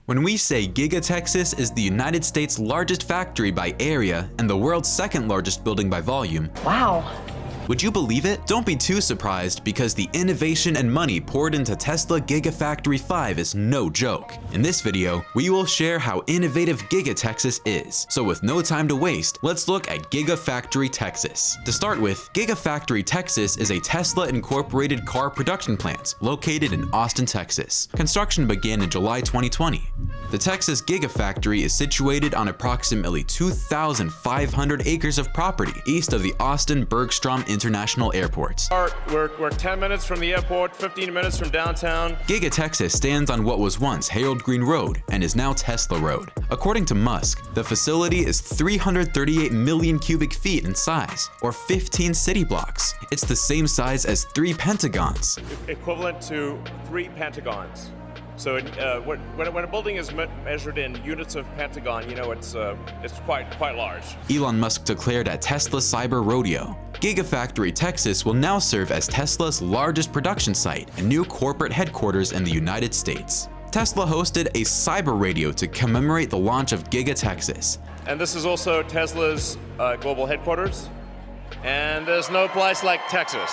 When we say Giga Texas is the United States' largest factory by area and the world's second largest building by volume, wow. Would you believe it? Don't be too surprised because the innovation and money poured into Tesla Gigafactory 5 is no joke. In this video, we will share how innovative Giga Texas is. So with no time to waste, let's look at Gigafactory Texas. To start with, Gigafactory Texas is a Tesla incorporated car production plant located in Austin, Texas. Construction began in July 2020. The Texas Gigafactory is situated on approximately 2,500 acres of property east of the Austin-Bergstrom International Airport. We're 10 minutes from the airport, 15 minutes from downtown. Giga Texas stands on what was once Harold Green Road and is now Tesla Road. According to Musk, the facility is 338 million cubic feet in size, or 15 city blocks. It's the same size as 3 pentagons. Equivalent to 3 pentagons. So when a building is measured in units of pentagon, you know it's quite large. Elon Musk declared at Tesla Cyber Rodeo, Gigafactory Texas will now serve as Tesla's largest production site and new corporate headquarters in the United States. Tesla hosted a cyber radio to commemorate the launch of Giga Texas. And this is also Tesla's global headquarters. And there's no place like Texas.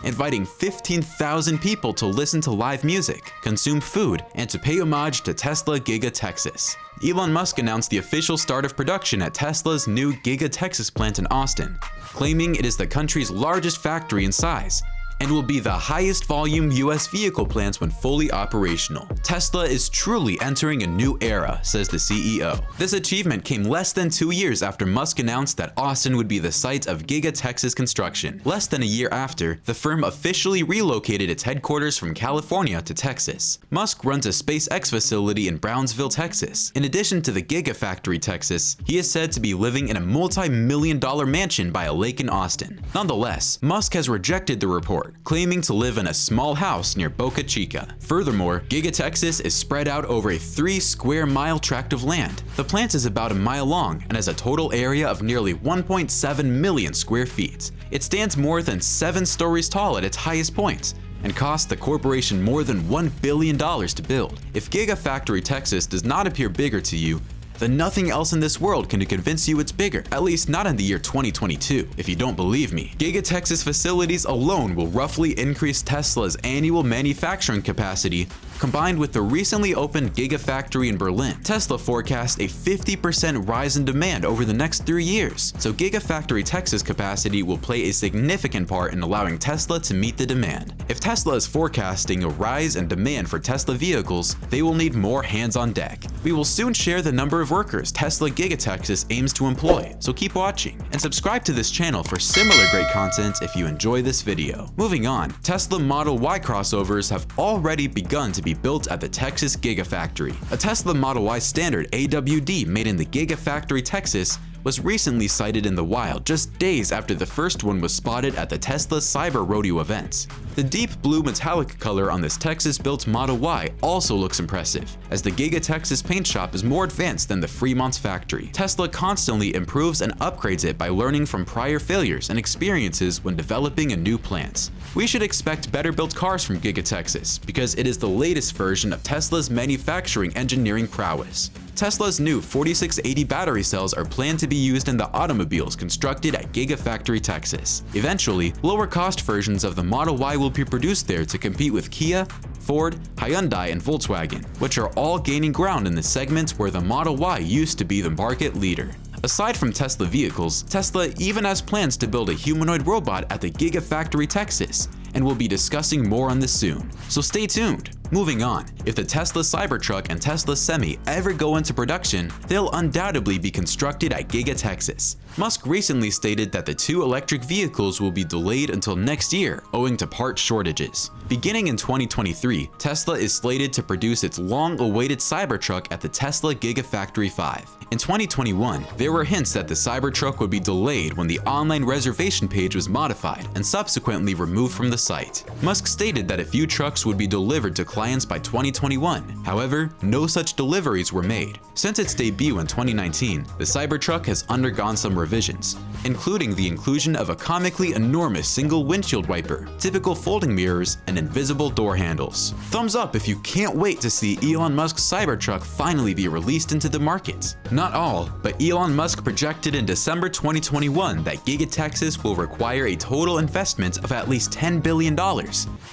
Inviting 15,000 people to listen to live music, consume food, and to pay homage to Tesla Giga Texas. Elon Musk announced the official start of production at Tesla's new Giga Texas plant in Austin, claiming it is the country's largest factory in size and will be the highest volume US vehicle plant when fully operational. Tesla is truly entering a new era, says the CEO. This achievement came less than 2 years after Musk announced that Austin would be the site of Giga Texas construction. Less than a year after, the firm officially relocated its headquarters from California to Texas. Musk runs a SpaceX facility in Brownsville, Texas. In addition to the Gigafactory Texas, he is said to be living in a multi-million-dollar mansion by a lake in Austin. Nonetheless, Musk has rejected the report, claiming to live in a small house near Boca Chica. Furthermore, Giga Texas is spread out over a 3-square-mile tract of land. The plant is about a mile long and has a total area of nearly 1.7 million square feet. It stands more than 7 stories tall at its highest point and cost the corporation more than $1 billion to build. If Gigafactory Texas does not appear bigger to you, then nothing else in this world can convince you it's bigger, at least not in the year 2022. If you don't believe me, Giga Texas facilities alone will roughly increase Tesla's annual manufacturing capacity. Combined with the recently opened Gigafactory in Berlin, Tesla forecasts a 50% rise in demand over the next 3 years. So Gigafactory Texas capacity will play a significant part in allowing Tesla to meet the demand. If Tesla is forecasting a rise in demand for Tesla vehicles, they will need more hands on deck. We will soon share the number of workers Tesla Giga Texas aims to employ, so keep watching and subscribe to this channel for similar great content if you enjoy this video. Moving on, Tesla Model Y crossovers have already begun to be built at the Texas Gigafactory. A Tesla Model Y standard AWD made in the Gigafactory Texas was recently sighted in the wild just days after the first one was spotted at the Tesla Cyber Rodeo event. The deep blue metallic color on this Texas-built Model Y also looks impressive, as the Giga Texas paint shop is more advanced than the Fremont's factory. Tesla constantly improves and upgrades it by learning from prior failures and experiences when developing a new plant. We should expect better built cars from Giga Texas because it is the latest version of Tesla's manufacturing engineering prowess. Tesla's new 4680 battery cells are planned to be used in the automobiles constructed at Gigafactory Texas. Eventually, lower-cost versions of the Model Y will be produced there to compete with Kia, Ford, Hyundai, and Volkswagen, which are all gaining ground in the segments where the Model Y used to be the market leader. Aside from Tesla vehicles, Tesla even has plans to build a humanoid robot at the Gigafactory Texas, and we'll be discussing more on this soon, so stay tuned. Moving on, if the Tesla Cybertruck and Tesla Semi ever go into production, they'll undoubtedly be constructed at Giga Texas. Musk recently stated that the 2 electric vehicles will be delayed until next year owing to part shortages. Beginning in 2023, Tesla is slated to produce its long-awaited Cybertruck at the Tesla Gigafactory 5. In 2021, there were hints that the Cybertruck would be delayed when the online reservation page was modified and subsequently removed from the site. Musk stated that a few trucks would be delivered to clients by 2021. However, no such deliveries were made. Since its debut in 2019, the Cybertruck has undergone some revisions. including the inclusion of a comically enormous single windshield wiper, typical folding mirrors, and invisible door handles. Thumbs up if you can't wait to see Elon Musk's Cybertruck finally be released into the market. Not all, but Elon Musk projected in December 2021 that Giga Texas will require a total investment of at least $10 billion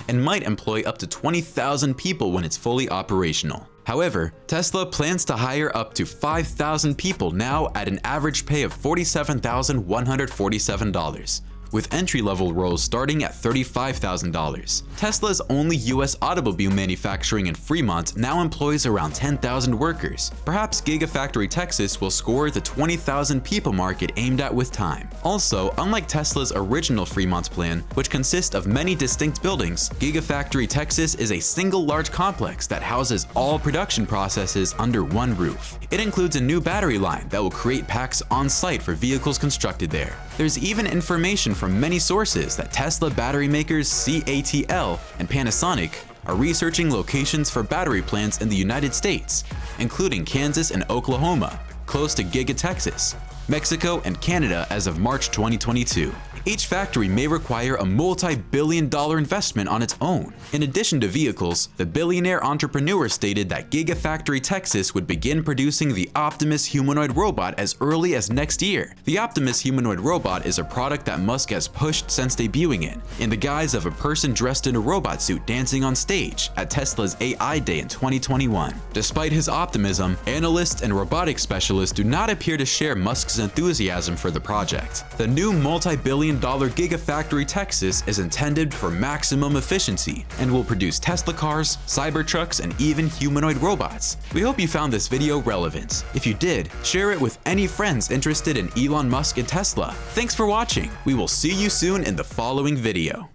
and might employ up to 20,000 people when it's fully operational. However, Tesla plans to hire up to 5,000 people now at an average pay of $47,147. with entry-level roles starting at $35,000. Tesla's only US automobile manufacturing in Fremont now employs around 10,000 workers. Perhaps Gigafactory Texas will score the 20,000 people mark it aimed at with time. Also, unlike Tesla's original Fremont plan, which consists of many distinct buildings, Gigafactory Texas is a single large complex that houses all production processes under one roof. It includes a new battery line that will create packs on site for vehicles constructed there. There's even information from many sources that Tesla battery makers CATL and Panasonic are researching locations for battery plants in the United States, including Kansas and Oklahoma, close to Giga Texas, Mexico, and Canada as of March 2022. Each factory may require a multi-billion-dollar investment on its own. In addition to vehicles, the billionaire entrepreneur stated that Gigafactory Texas would begin producing the Optimus humanoid robot as early as next year. The Optimus humanoid robot is a product that Musk has pushed since debuting it, in the guise of a person dressed in a robot suit dancing on stage at Tesla's AI Day in 2021. Despite his optimism, analysts and robotics specialists do not appear to share Musk's enthusiasm for the project. The new multi-billion-dollar Gigafactory Texas is intended for maximum efficiency and will produce Tesla cars, Cybertrucks, and even humanoid robots. We hope you found this video relevant. If you did, share it with any friends interested in Elon Musk and Tesla. Thanks for watching. We will see you soon in the following video.